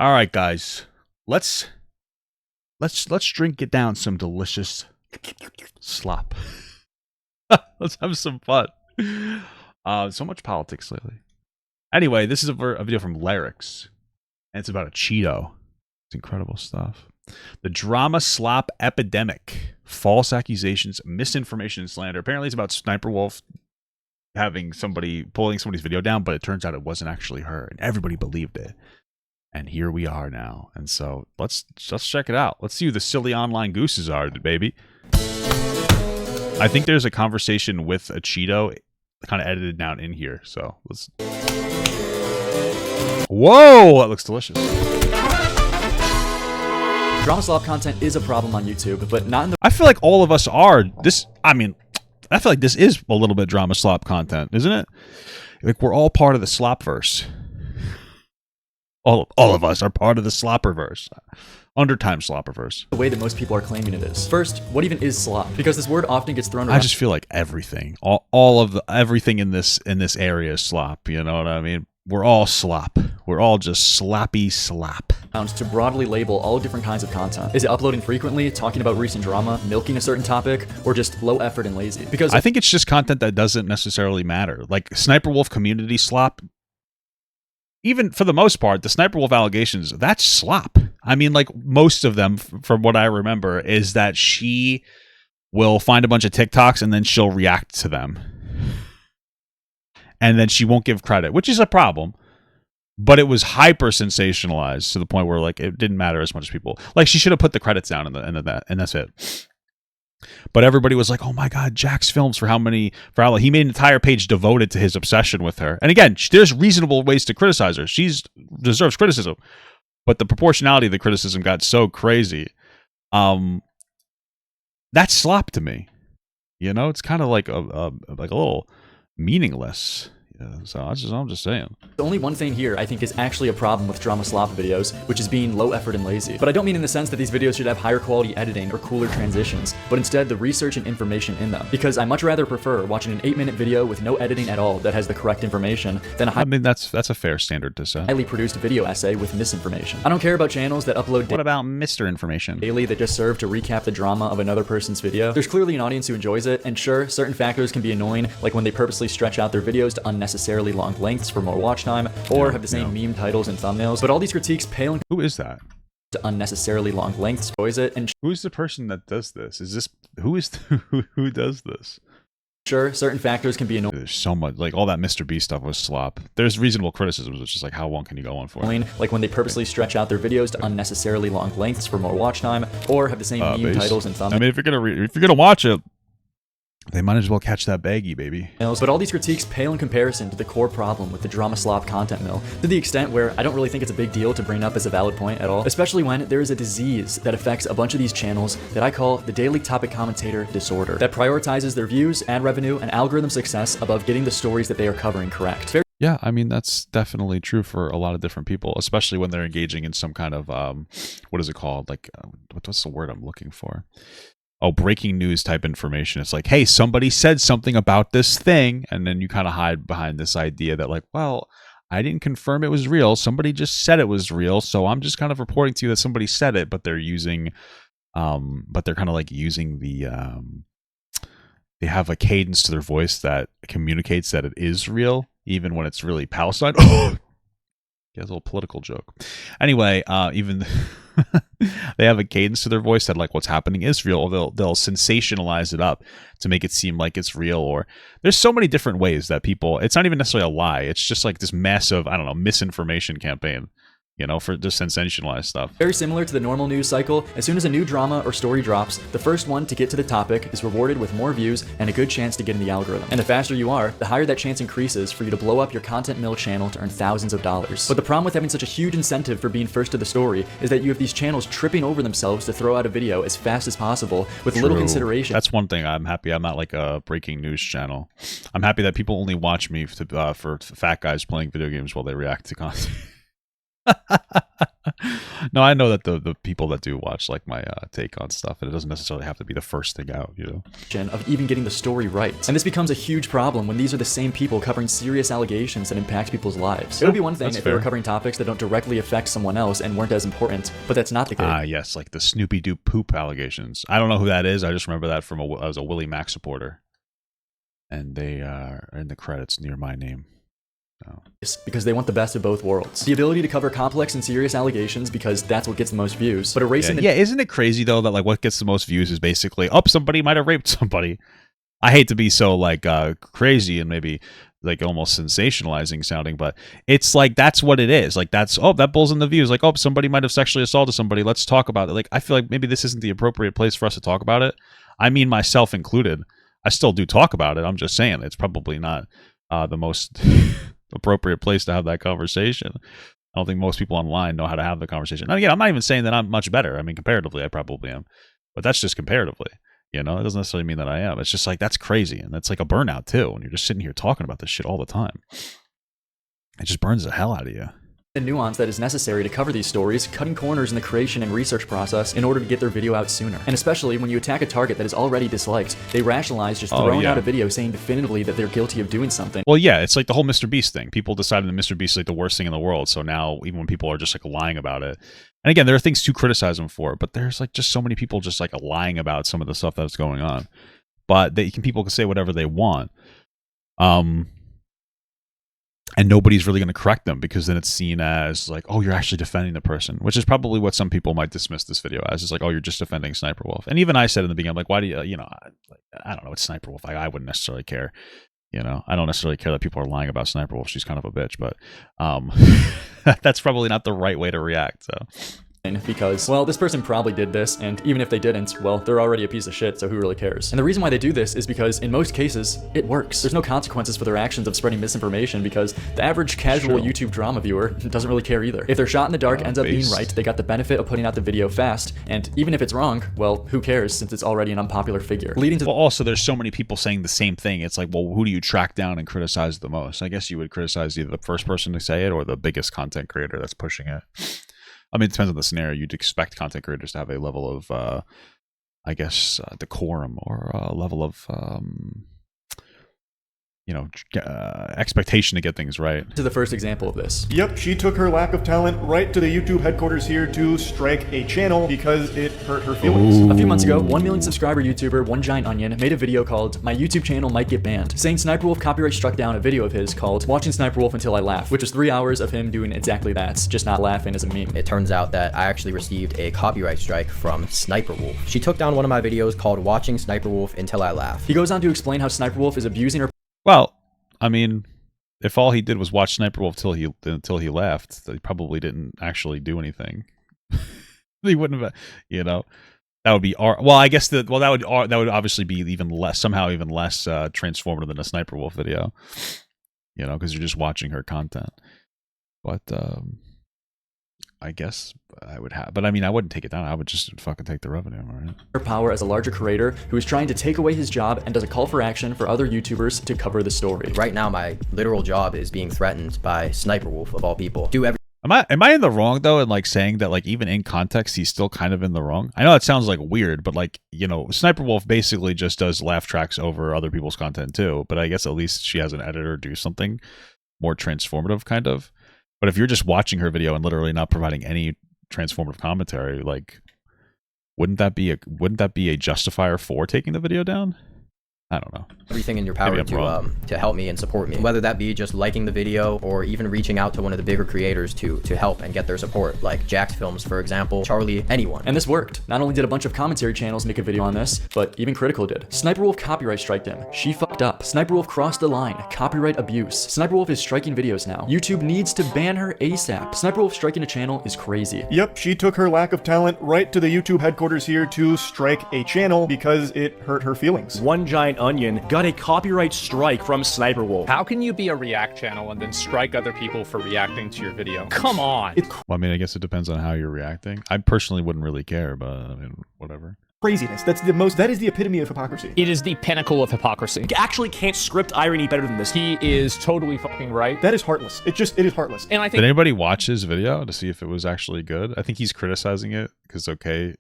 All right, guys. Let's drink it down some delicious slop. Let's have some fun. So much politics lately. Anyway, this is a video from Larix, and it's about Acheeto. It's incredible stuff. The drama slop epidemic. False accusations, misinformation, and slander. Apparently it's about Sniper Wolf having somebody pulling somebody's video down, but it turns out it wasn't actually her, and everybody believed it. And here we are now. And so let's check it out. Let's see who the silly online gooses are, baby. I think there's a conversation with Acheeto kind of edited down in here. So let's. Whoa, that looks delicious. Drama slop content is a problem on YouTube, but not in the. I feel like all of us are. I feel like this is a little bit drama slop content, isn't it? Like we're all part of the slopverse. All of us are part of the slopperverse. Undertime slopperverse. The way that most people are claiming it is. First, what even is slop? Because this word often gets thrown around. I just feel like everything, all of everything in this area is slop. You know what I mean? We're all slop. We're all just sloppy slop. To broadly label all different kinds of content. Is it uploading frequently, talking about recent drama, milking a certain topic, or just low effort and lazy? Because I think it's just content that doesn't necessarily matter. Like Sniper Wolf community slop. Even for the most part, the Sniper Wolf allegations, that's slop. I mean, like most of them, from what I remember, is that she will find a bunch of TikToks and then she'll react to them. And then she won't give credit, which is a problem. But it was hyper sensationalized to the point where like it didn't matter as much as people. Like she should have put the credits down and that's it. But everybody was like, "Oh my God, Jack's films for how he made an entire page devoted to his obsession with her." And again, there's reasonable ways to criticize her. She deserves criticism, but the proportionality of the criticism got so crazy. That's slop to me. You know, it's kind of like a little meaningless. So I'm just saying. The only one thing here I think is actually a problem with drama slop videos, which is being low effort and lazy. But I don't mean in the sense that these videos should have higher quality editing or cooler transitions, but instead the research and information in them. Because I much rather prefer watching an 8-minute video with no editing at all that has the correct information than I mean, that's a fair standard to set. Highly produced video essay with misinformation. I don't care about channels that upload What about Mr. Information? daily that just serve to recap the drama of another person's video. There's clearly an audience who enjoys it, and sure, certain factors can be annoying, like when they purposely stretch out their videos to unnecessarily long lengths for more watch time, or have the same meme titles and thumbnails. But all these critiques pale in Who is that? to unnecessarily long lengths. Enjoys it, and Who's the person that does this? Who does this? sure, certain factors can be annoying. There's so much, like all that Mr. B stuff was slop. There's reasonable criticisms, which is like, how long can you go on for? Like when they purposely stretch out their videos to unnecessarily long lengths for more watch time, or have the same meme titles and thumbnails. I mean, if you're gonna watch it, they might as well catch that baggie, baby. But all these critiques pale in comparison to the core problem with the drama slop content mill, to the extent where I don't really think it's a big deal to bring up as a valid point at all, especially when there is a disease that affects a bunch of these channels that I call the daily topic commentator disorder, that prioritizes their views, ad revenue, and algorithm success above getting the stories that they are covering correct. Yeah, I mean, that's definitely true for a lot of different people, especially when they're engaging in some kind of, what is it called? Like, what's the word I'm looking for? Oh, breaking news type information. It's like, hey, somebody said something about this thing, and then you kind of hide behind this idea that like, well, I didn't confirm it was real. Somebody just said it was real, so I'm just kind of reporting to you that somebody said it, but they're using, but they're kind of like using the, they have a cadence to their voice that communicates that it is real, even when it's really Palestine. Oh, yeah, a little political joke. Anyway, even they have a cadence to their voice that like what's happening is real, or they'll sensationalize it up to make it seem like it's real. Or there's so many different ways that people, it's not even necessarily a lie, it's just like this massive, I don't know, misinformation campaign, you know, for just sensationalized stuff. Very similar to the normal news cycle, as soon as a new drama or story drops, the first one to get to the topic is rewarded with more views and a good chance to get in the algorithm. And the faster you are, the higher that chance increases for you to blow up your content mill channel to earn thousands of dollars. But the problem with having such a huge incentive for being first to the story is that you have these channels tripping over themselves to throw out a video as fast as possible with little consideration. That's one thing I'm happy I'm not like a breaking news channel. I'm happy that people only watch me for fat guys playing video games while they react to content. No, I know that the people that do watch like my take on stuff, and it doesn't necessarily have to be the first thing out, you know. Of even getting the story right. And this becomes a huge problem when these are the same people covering serious allegations that impact people's lives. It would be one thing if they were covering topics that don't directly affect someone else and weren't as important, but that's not the case. Yes, like the Snoopy Doo poop allegations. I don't know who that is. I just remember that from I was a Willie Mac supporter, and they are in the credits near my name. Because they want the best of both worlds. The ability to cover complex and serious allegations because that's what gets the most views. But erasing yeah, isn't it crazy though that like what gets the most views is basically, oh, somebody might have raped somebody. I hate to be so like crazy and maybe like almost sensationalizing sounding, but it's like that's what it is. Like that's, oh, that pulls in the views. Like, oh, somebody might have sexually assaulted somebody. Let's talk about it. Like I feel like maybe this isn't the appropriate place for us to talk about it. I mean, myself included. I still do talk about it. I'm just saying it's probably not the most appropriate place to have that conversation. I don't think most people online know how to have the conversation. Now, again, I'm not even saying that I'm much better. I mean, comparatively, I probably am, but that's just comparatively. You know, it doesn't necessarily mean that I am. It's just like that's crazy, and that's like a burnout too. When you're just sitting here talking about this shit all the time, it just burns the hell out of you. The nuance that is necessary to cover these stories, cutting corners in the creation and research process in order to get their video out sooner. And especially when you attack a target that is already disliked, they rationalize just throwing out a video saying definitively that they're guilty of doing something. Well, yeah, it's like the whole Mr. Beast thing. People decided that Mr. Beast is like the worst thing in the world. So now even when people are just like lying about it, and again, there are things to criticize them for, but there's like just so many people just like lying about some of the stuff that's going on. But people can say whatever they want. And nobody's really going to correct them because then it's seen as like, oh, you're actually defending the person, which is probably what some people might dismiss this video as. It's like, oh, you're just defending Sniper Wolf. And even I said in the beginning, I'm like, why do you, I don't know, it's Sniper Wolf. I wouldn't necessarily care. You know, I don't necessarily care that people are lying about Sniper Wolf. She's kind of a bitch, but that's probably not the right way to react. So. Because, well, this person probably did this, and even if they didn't, well, they're already a piece of shit, so who really cares? And the reason why they do this is because, in most cases, it works. There's no consequences for their actions of spreading misinformation because the average casual YouTube drama viewer doesn't really care either. If their shot in the dark ends up being right, they got the benefit of putting out the video fast, and even if it's wrong, well, who cares since it's already an unpopular figure. Leading to also, there's so many people saying the same thing. It's like, well, who do you track down and criticize the most? I guess you would criticize either the first person to say it or the biggest content creator that's pushing it. I mean, it depends on the scenario. You'd expect content creators to have a level of, I guess, decorum or a level of, expectation to get things right. To the first example of this. Yep, she took her lack of talent right to the YouTube headquarters here to strike a channel because it hurt her feelings. Ooh. A few months ago, 1 million subscriber YouTuber One Giant Onion made a video called My YouTube Channel Might Get Banned, saying Sniper Wolf copyright struck down a video of his called Watching Sniper Wolf Until I Laugh, which was 3 hours of him doing exactly that, just not laughing as a meme. It turns out that I actually received a copyright strike from Sniper Wolf. She took down one of my videos called Watching Sniper Wolf Until I Laugh. He goes on to explain how Sniper Wolf is abusing her. Well, I mean, if all he did was watch Sniper Wolf until he left, he probably didn't actually do anything. He wouldn't have, that would be well. I guess that would obviously be even less transformative than a Sniper Wolf video, because you're just watching her content. But I guess I would have, but I mean, I wouldn't take it down. I would just fucking take the revenue, right? Her power as a larger creator who is trying to take away his job and does a call for action for other YouTubers to cover the story. Right now, my literal job is being threatened by Sniper Wolf of all people. Am I in the wrong though in like saying that like even in context he's still kind of in the wrong? I know it sounds like weird, but like Sniper Wolf basically just does laugh tracks over other people's content too. But I guess at least she has an editor do something more transformative, kind of. But if you're just watching her video and literally not providing any transformative commentary, like, wouldn't that be a justifier for taking the video down? I don't know. Everything in your power to help me and support me, whether that be just liking the video or even reaching out to one of the bigger creators to help and get their support, like Jax Films, for example, Charlie, anyone. And this worked. Not only did a bunch of commentary channels make a video on this, but even Critical did. Sniper Wolf copyright striked him. She fucked up. Sniper Wolf crossed the line. Copyright abuse. Sniper Wolf is striking videos now. YouTube needs to ban her ASAP. Sniper Wolf striking a channel is crazy. Yep, she took her lack of talent right to the YouTube headquarters here to strike a channel because it hurt her feelings. One Giant Onion got a copyright strike from Sniper Wolf. How can you be a React channel and then strike other people for reacting to your video? Come on! Well, I mean, I guess it depends on how you're reacting. I personally wouldn't really care, but I mean, whatever. craziness. That is the epitome of hypocrisy. It is the pinnacle of hypocrisy. You actually can't script irony better than this. He is totally fucking right. That is heartless. It is heartless. And I think Did anybody watch his video to see if it was actually good? I think he's criticizing it because okay,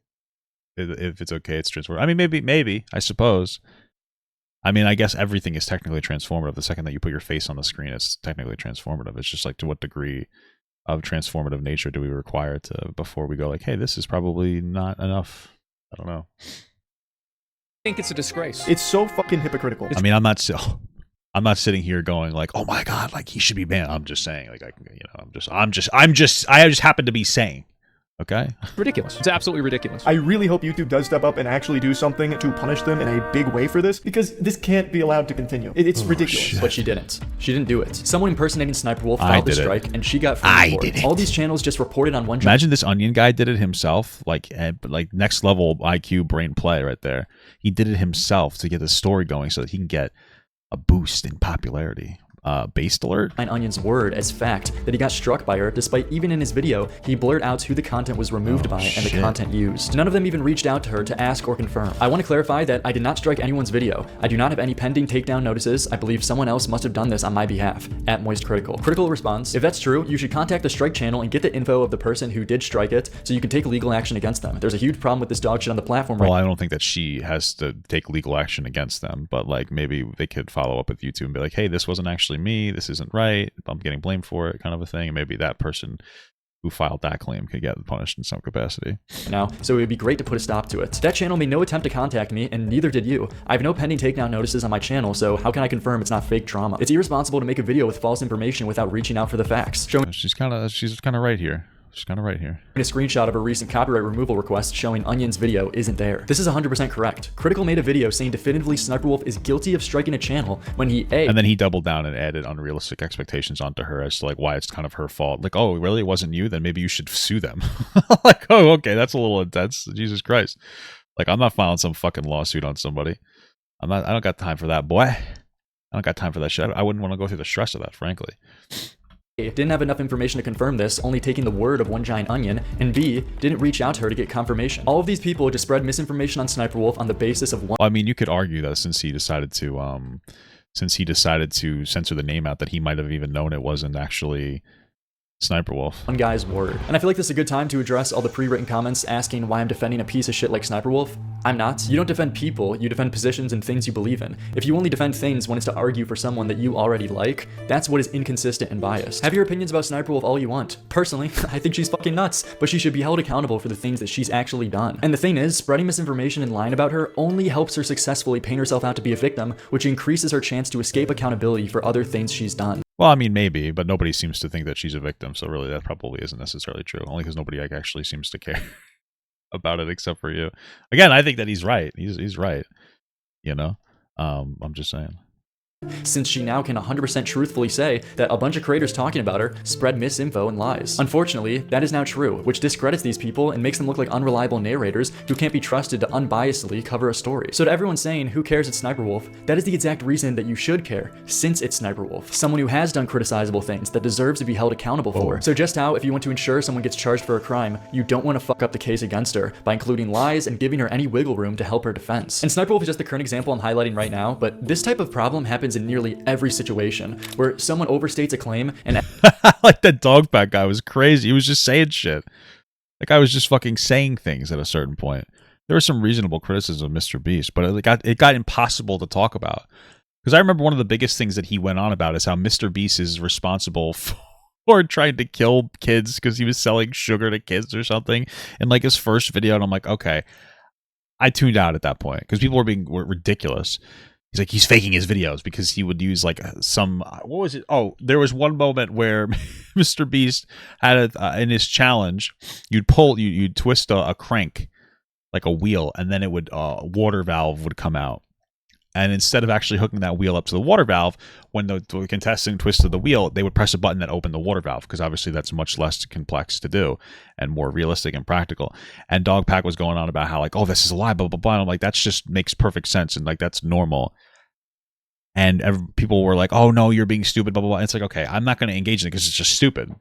if it's okay, it's transformative. I mean, maybe, I suppose. I mean, I guess everything is technically transformative. The second that you put your face on the screen, it's technically transformative. It's just like, to what degree of transformative nature do we require to before we go like, hey, this is probably not enough. I don't know. I think it's a disgrace. It's so fucking hypocritical. I mean, I'm not sitting here going like, oh my god, like he should be banned. I'm just saying, like, I just happen to be saying. Okay. Ridiculous. It's absolutely ridiculous. I really hope YouTube does step up and actually do something to punish them in a big way for this, because this can't be allowed to continue. It's ridiculous. Shit. But she didn't. She didn't do it. Someone impersonating Sniper Wolf filed the strike, and she got framed for it. All these channels just reported on one. Imagine this Onion guy did it himself, like next level IQ brain play right there. He did it himself to get the story going so that he can get a boost in popularity. Based alert. Onion's word as fact that he got struck by her, despite even in his video, he blurred out who the content was removed by and the content used. None of them even reached out to her to ask or confirm. I want to clarify that I did not strike anyone's video. I do not have any pending takedown notices. I believe someone else must have done this on my behalf. At Moist Critical. Critical response: if that's true, you should contact the strike channel and get the info of the person who did strike it so you can take legal action against them. There's a huge problem with this dog shit on the platform right now. Well, I don't think that she has to take legal action against them, but like maybe they could follow up with YouTube and be like, hey, this wasn't actually me. This isn't right. I'm getting blamed for it, kind of a thing. And maybe that person who filed that claim could get punished in some capacity. Now, so it would be great to put a stop to it. That channel made no attempt to contact me, and neither did you. I have no pending takedown notices on my channel, so how can I confirm it's not fake drama? It's irresponsible to make a video with false information without reaching out for the facts. She's kind of right here. She's kind of right here. A screenshot of a recent copyright removal request showing Onion's video isn't there. This is 100% correct. Critical made a video saying definitively Sniper Wolf is guilty of striking a channel when he and then he doubled down and added unrealistic expectations onto her as to like why it's kind of her fault. Like, oh, really? It wasn't you? Then maybe you should sue them. Like, oh, okay, that's a little intense. Jesus Christ. Like, I'm not filing some fucking lawsuit on somebody. I don't got time for that, boy. I don't got time for that shit. I wouldn't want to go through the stress of that, frankly. Didn't have enough information to confirm this, only taking the word of one giant onion, and B, didn't reach out to her to get confirmation. All of these people just spread misinformation on Sniper Wolf on the basis of one. Well, I mean, you could argue that since he decided to censor the name out, that he might have even known it wasn't actually Sniper Wolf. One guy's word. And I feel like this is a good time to address all the pre-written comments asking why I'm defending a piece of shit like Sniper Wolf. I'm not. You don't defend people, you defend positions and things you believe in. If you only defend things when it's to argue for someone that you already like, that's what is inconsistent and biased. Have your opinions about Sniper Wolf all you want. Personally, I think she's fucking nuts, but she should be held accountable for the things that she's actually done. And the thing is, spreading misinformation and lying about her only helps her successfully paint herself out to be a victim, which increases her chance to escape accountability for other things she's done. Well, I mean, maybe, but nobody seems to think that she's a victim, so really that probably isn't necessarily true, only because nobody actually seems to care about it except for you. Again, I think that he's right. He's right, you know? I'm just saying. Since she now can 100% truthfully say that a bunch of creators talking about her spread misinfo and lies. Unfortunately, that is now true, which discredits these people and makes them look like unreliable narrators who can't be trusted to unbiasedly cover a story. So to everyone saying, who cares it's Sniper Wolf, that is the exact reason that you should care, since it's Sniper Wolf, someone who has done criticizable things that deserves to be held accountable for. So just how, if you want to ensure someone gets charged for a crime, you don't want to fuck up the case against her by including lies and giving her any wiggle room to help her defense. And Sniper Wolf is just the current example I'm highlighting right now, but this type of problem happens in nearly every situation where someone overstates a claim and like that dog pack guy was crazy. He was just saying shit. That guy was just fucking saying things at a certain point. There was some reasonable criticism of Mr. Beast, but it got impossible to talk about. Because I remember one of the biggest things that he went on about is how Mr. Beast is responsible for trying to kill kids because he was selling sugar to kids or something in like his first video. And I'm like, okay. I tuned out at that point because people were ridiculous. He's like, he's faking his videos because he would use like what was it? Oh, there was one moment where Mr. Beast had in his challenge, you'd twist a crank, like a wheel, and then it would, water valve would come out. And instead of actually hooking that wheel up to the water valve, when the contestant twisted the wheel, they would press a button that opened the water valve, because obviously that's much less complex to do and more realistic and practical. And Dogpack was going on about how like, oh, this is a lie, blah, blah, blah. And I'm like, that just makes perfect sense. And like, that's normal. And people were like, oh, no, you're being stupid, blah, blah, blah. And it's like, okay, I'm not going to engage in it because it's just stupid.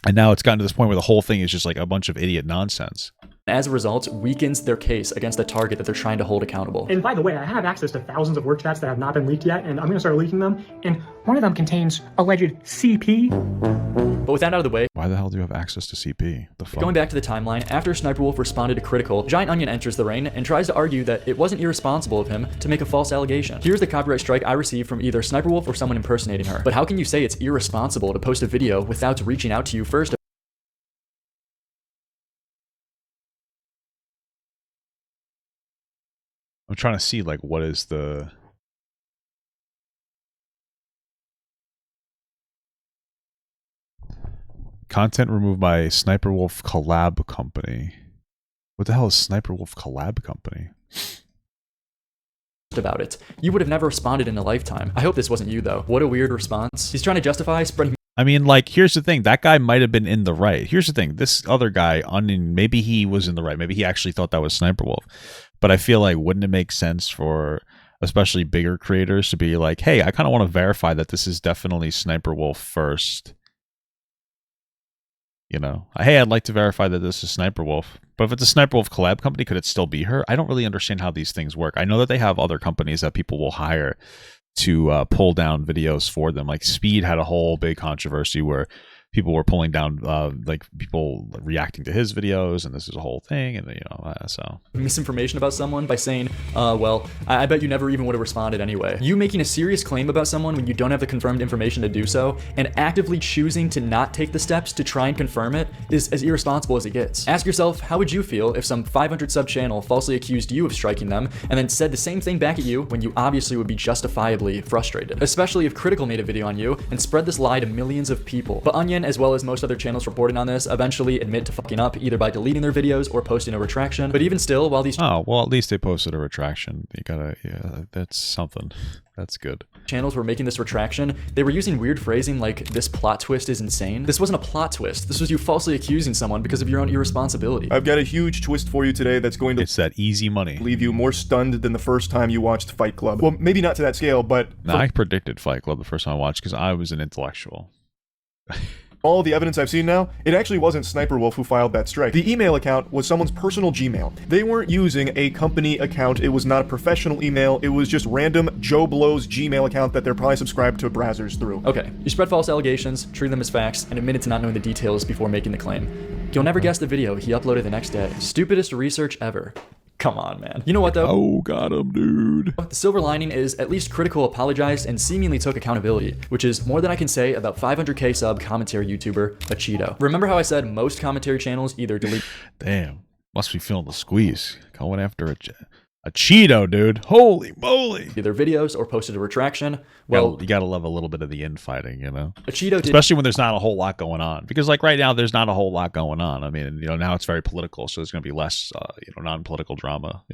And now it's gotten to this point where the whole thing is just like a bunch of idiot nonsense. As a result, weakens their case against the target that they're trying to hold accountable. And by the way, I have access to thousands of work chats that have not been leaked yet, and I'm going to start leaking them. And one of them contains alleged CP. But with that out of the way, Why the hell do you have access to CP? The fuck? going back to the timeline, after Sniper Wolf responded to Critical, Giant Onion enters the ring and tries to argue that it wasn't irresponsible of him to make a false allegation. Here's the copyright strike I received from either Sniper Wolf or someone impersonating her. But how can you say it's irresponsible to post a video without reaching out to you first? I'm trying to see, like, what is the... Content removed by Sniper Wolf Collab Company. What the hell is Sniper Wolf Collab Company? About it. You would have never responded in a lifetime. I hope this wasn't you though. What a weird response. He's trying to justify spreading. I mean, like, here's the thing. That guy might have been in the right. Here's the thing. This other guy, maybe he was in the right. Maybe he actually thought that was Sniper Wolf. But I feel like, wouldn't it make sense for especially bigger creators to be like, hey, I kind of want to verify that this is definitely Sniper Wolf first. You know, hey, I'd like to verify that this is Sniper Wolf. But if it's a Sniper Wolf collab company, could it still be her? I don't really understand how these things work. I know that they have other companies that people will hire to pull down videos for them. Like Speed had a whole big controversy where people were pulling down like people reacting to his videos, and this is a whole thing. And so misinformation about someone by saying, well, I bet you never even would have responded anyway. You making a serious claim about someone when you don't have the confirmed information to do so, and actively choosing to not take the steps to try and confirm it is as irresponsible as it gets. Ask yourself, how would you feel if some 500 sub channel falsely accused you of striking them and then said the same thing back at you when you obviously would be justifiably frustrated? Especially if Critical made a video on you and spread this lie to millions of people. But Onion, as well as most other channels reporting on this, eventually admit to fucking up either by deleting their videos or posting a retraction. But even still, while these oh, well, at least they posted a retraction. You gotta, yeah, that's something. That's good. Channels were making this retraction, they were using weird phrasing like, this plot twist is insane. This wasn't a plot twist. This was you falsely accusing someone because of your own irresponsibility. I've got a huge twist for you today that's going to It's that easy money. leave you more stunned than the first time you watched Fight Club. Well, maybe not to that scale, but No, I predicted Fight Club the first time I watched because I was an intellectual. all the evidence I've seen now, it actually wasn't Sniper Wolf who filed that strike. The email account was someone's personal Gmail. They weren't using a company account. It was not a professional email. It was just random Joe Blow's Gmail account that they're probably subscribed to browsers through. Okay, you spread false allegations, treat them as facts, and admitted to not knowing the details before making the claim. You'll never guess the video he uploaded the next day. Stupidest research ever. Come on, man. You know what though? Oh, got him, dude. The silver lining is at least Critical apologized and seemingly took accountability, which is more than I can say about 500k sub commentary YouTuber Acheeto. Remember how I said most commentary channels either delete Damn. Must be feeling the squeeze. Going after a Cheeto, dude. Holy moly. their videos or posted a retraction? Well, You gotta love a little bit of the infighting, you know? Acheeto did Especially when there's not a whole lot going on. Because, like, right now, there's not a whole lot going on. I mean, now it's very political, so there's gonna be less, non-political drama,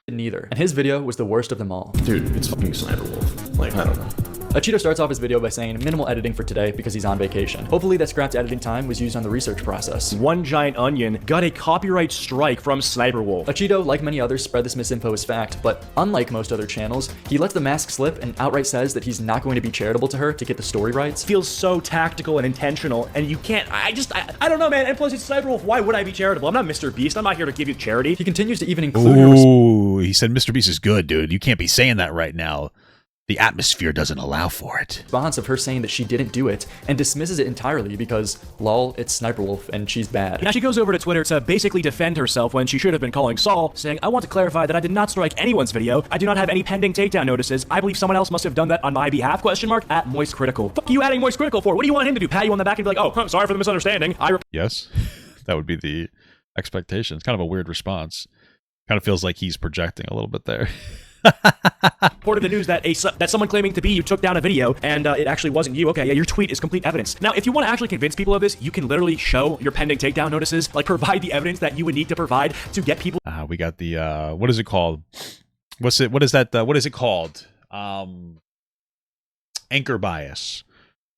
neither. And his video was the worst of them all. Dude, it's fucking Slander Wolf. Like, I don't know. Acheeto starts off his video by saying minimal editing for today because he's on vacation. Hopefully that scrapped editing time was used on the research process. One Giant Onion got a copyright strike from Sniper Wolf. Acheeto, like many others, spread this misinfo as fact, but unlike most other channels, he lets the mask slip and outright says that he's not going to be charitable to her to get the story rights. Feels so tactical and intentional, and you can't, I don't know, man, and plus it's Sniper Wolf, why would I be charitable? I'm not Mr. Beast, I'm not here to give you charity. He continues to even include her Ooh, he said Mr. Beast is good, dude. You can't be saying that right now. The atmosphere doesn't allow for it. response of her saying that she didn't do it and dismisses it entirely because, lol, it's Sniper Wolf and she's bad. Now she goes over to Twitter to basically defend herself when she should have been calling Saul, saying, I want to clarify that I did not strike anyone's video. I do not have any pending takedown notices. I believe someone else must have done that on my behalf, at Moist Critical. Fuck you adding Moist Critical for? What do you want him to do? Pat you on the back and be like, oh, I'm sorry for the misunderstanding. Yes, that would be the expectation. It's kind of a weird response. Kind of feels like he's projecting a little bit there. Reported the news that that someone claiming to be you took down a video and it actually wasn't you. Okay, yeah, your tweet is complete evidence. Now, if you want to actually convince people of this, you can literally show your pending takedown notices, like provide the evidence that you would need to provide to get people. We got the what is it called? What is it called? Anchor bias.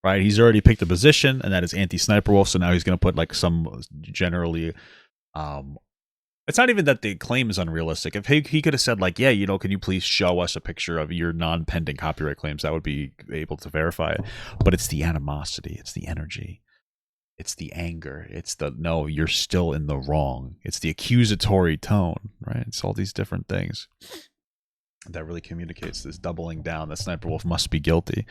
Right? He's already picked a position, and that is anti-Sniper Wolf, so now he's going to put like some generally it's not even that the claim is unrealistic. If he could have said like, yeah, can you please show us a picture of your non-pending copyright claims, that would be able to verify it. But it's the animosity, it's the energy. It's the anger. It's the no, you're still in the wrong. It's the accusatory tone, right? It's all these different things that really communicates this doubling down that Sniper Wolf must be guilty,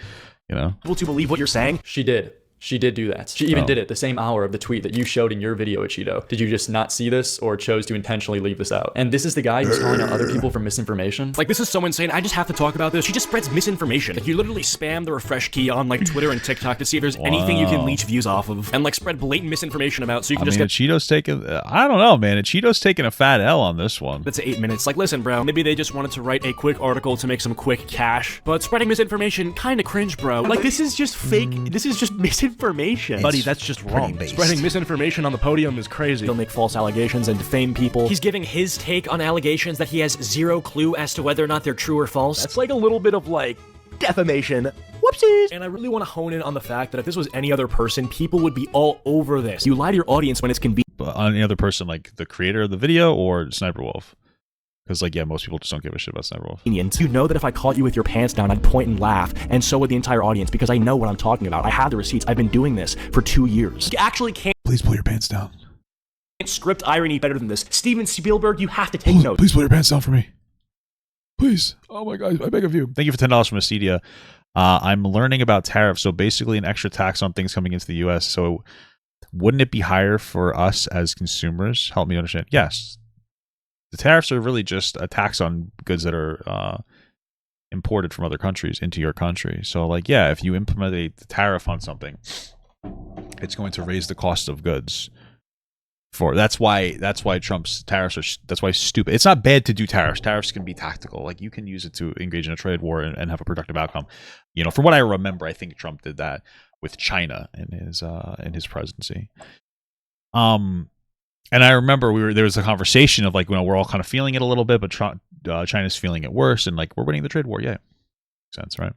you know? Able to believe what you're saying? She did. She did do that. She even did it the same hour of the tweet that you showed in your video, Acheeto. Did you just not see this or chose to intentionally leave this out? And this is the guy who's calling out other people for misinformation. Like, this is so insane. I just have to talk about this. She just spreads misinformation. Like, you literally spam the refresh key on, like, Twitter and TikTok to see if there's anything you can leech views off of. And, like, spread blatant misinformation about so you can just get... Acheeto's taking... I don't know, man. Acheeto's taking a fat L on this one. That's 8 minutes. Like, listen, bro. Maybe they just wanted to write a quick article to make some quick cash. But spreading misinformation, kind of cringe, bro. Like, this is just fake. This is just misinformation. Buddy, that's just wrong. Spreading misinformation on the podium is crazy. He'll make false allegations and defame people. He's giving his take on allegations that he has zero clue as to whether or not they're true or false. That's like a little bit of, like, defamation. Whoopsies! And I really want to hone in on the fact that if this was any other person, people would be all over this. You lie to your audience when it's convenient. But on any other person, like the creator of the video or Sniper Wolf? Because, like, yeah, most people just don't give a shit about Sniper Wolf. You know that if I caught you with your pants down, I'd point and laugh, and so would the entire audience, because I know what I'm talking about. I have the receipts. I've been doing this for 2 years. You actually can't... Please pull your pants down. Script irony better than this. Steven Spielberg, you have to take notes. Please pull your pants down for me. Please. Oh my God, I beg of you. Thank you for $10 from Acedia. I'm learning about tariffs, so basically an extra tax on things coming into the U.S. So wouldn't it be higher for us as consumers? Help me understand. Yes. The tariffs are really just a tax on goods that are imported from other countries into your country. So, like, yeah, if you implement a tariff on something, it's going to raise the cost of goods. That's why Trump's tariffs are that's why it's stupid. It's not bad to do tariffs. Tariffs can be tactical. Like, you can use it to engage in a trade war and have a productive outcome. You know, from what I remember, I think Trump did that with China in his presidency. And I remember there was a conversation of, like, you know, we're all kind of feeling it a little bit, but China's feeling it worse, and, like, we're winning the trade war. Yeah, makes sense, right?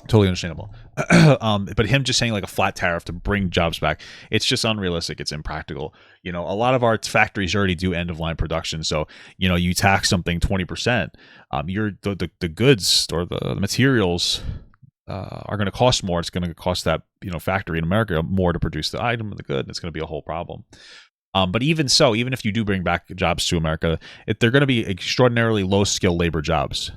Totally understandable. But him just saying, like, a flat tariff to bring jobs back, it's just unrealistic. It's impractical. You know, a lot of our factories already do end of line production, so, you know, you tax something 20%, the goods or the materials are going to cost more. It's going to cost that, you know, factory in America more to produce the item or the good. And it's going to be a whole problem. But even so, even if you do bring back jobs to America, they're going to be extraordinarily low-skilled labor jobs.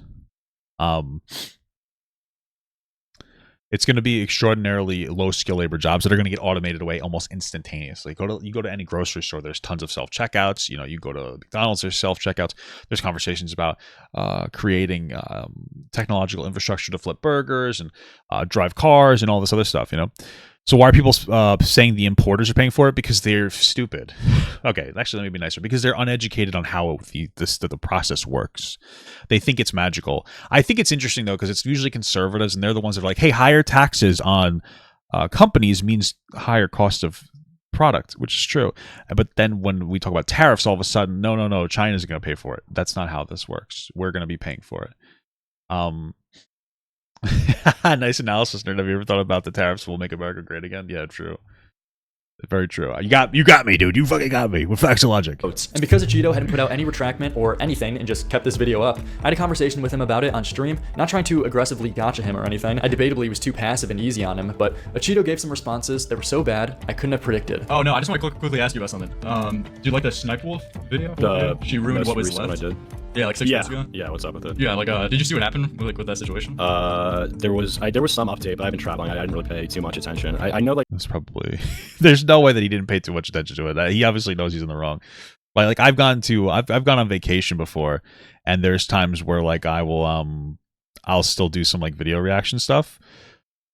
It's going to be extraordinarily low-skilled labor jobs that are going to get automated away almost instantaneously. You go to any grocery store, there's tons of self-checkouts. You know, you go to McDonald's, there's self-checkouts. There's conversations about creating technological infrastructure to flip burgers and drive cars and all this other stuff, you know? So why are people saying the importers are paying for it? Because they're stupid. Okay, actually, let me be nicer. Because they're uneducated on how the process works. They think it's magical. I think it's interesting, though, because it's usually conservatives, and they're the ones that are like, hey, higher taxes on companies means higher cost of product, which is true. But then when we talk about tariffs, all of a sudden, no, China's going to pay for it. That's not how this works. We're going to be paying for it. Nice analysis, nerd. Have you ever thought about the tariffs will make America great again? Yeah, true. Very true. You got me, dude. You fucking got me with facts and logic. And because Acheeto hadn't put out any retractment or anything and just kept this video up, I had a conversation with him about it on stream, not trying to aggressively gotcha him or anything. I debatably was too passive and easy on him, but Acheeto gave some responses that were so bad, I couldn't have predicted. Oh no, I just want to quickly ask you about something. Do you like the Sniper Wolf video? She ruined what was left. I did. Yeah, like 6 months ago. Yeah, what's up with it? Yeah, like, did you see what happened with that situation? There was some update, but I've been traveling. I didn't really pay too much attention. I know, like, that's probably. There's no way that he didn't pay too much attention to it. He obviously knows he's in the wrong. Like I've gone on vacation before, and there's times where, like, I'll still do some, like, video reaction stuff,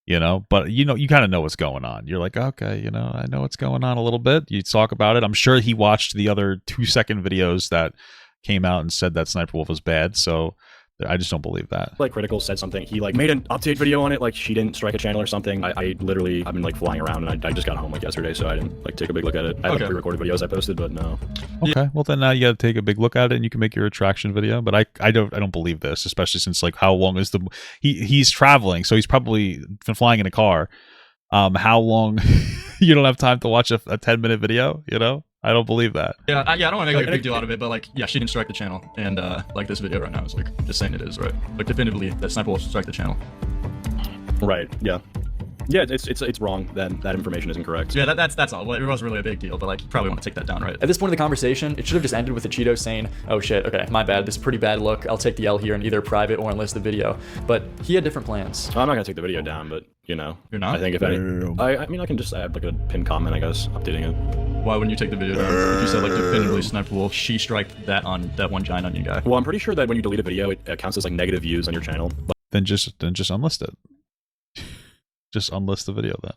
you know. But you kind of know what's going on. You're like, okay, you know, I know what's going on a little bit. You talk about it. I'm sure he watched the other 2-second videos that came out and said that Sniper Wolf was bad, so I just don't believe that. Like, Critical said something. He, like, made an update video on it, like, she didn't strike a channel or something. I've been, like, flying around, and I just got home, like, yesterday, so I didn't, like, take a big look at it. I have, like, pre-recorded videos I posted, but no. Okay, well, then now you gotta take a big look at it, and you can make your retraction video, but I don't believe this, especially since, like, how long is he's traveling, so he's probably been flying in a car. How long you don't have time to watch a 10-minute video, you know? I don't believe that. Yeah, I don't want to make, like, a big deal out of it, but, like, yeah, she didn't strike the channel, and like, this video right now is, like, just saying it is, right? Like, definitively that Sniper Wolf strike the channel. Right. Yeah. Yeah, it's wrong. That information isn't correct. Yeah, that's all. Well, it wasn't really a big deal, but like you probably want to take that down, right? At this point in the conversation, it should have just ended with Acheeto saying, "Oh shit, okay, my bad. This is a pretty bad look. I'll take the L here and either private or unlist the video." But he had different plans. I'm not gonna take the video down, but you know, You're not? I think if any, I mean, I can just add like a pinned comment, I guess, updating it. Why wouldn't you take the video down? If you said like definitively Sniper Wolf, she striked that on that one giant onion guy. Well, I'm pretty sure that when you delete a video, it counts as like negative views on your channel. Then just unlist it. Just unlist the video then.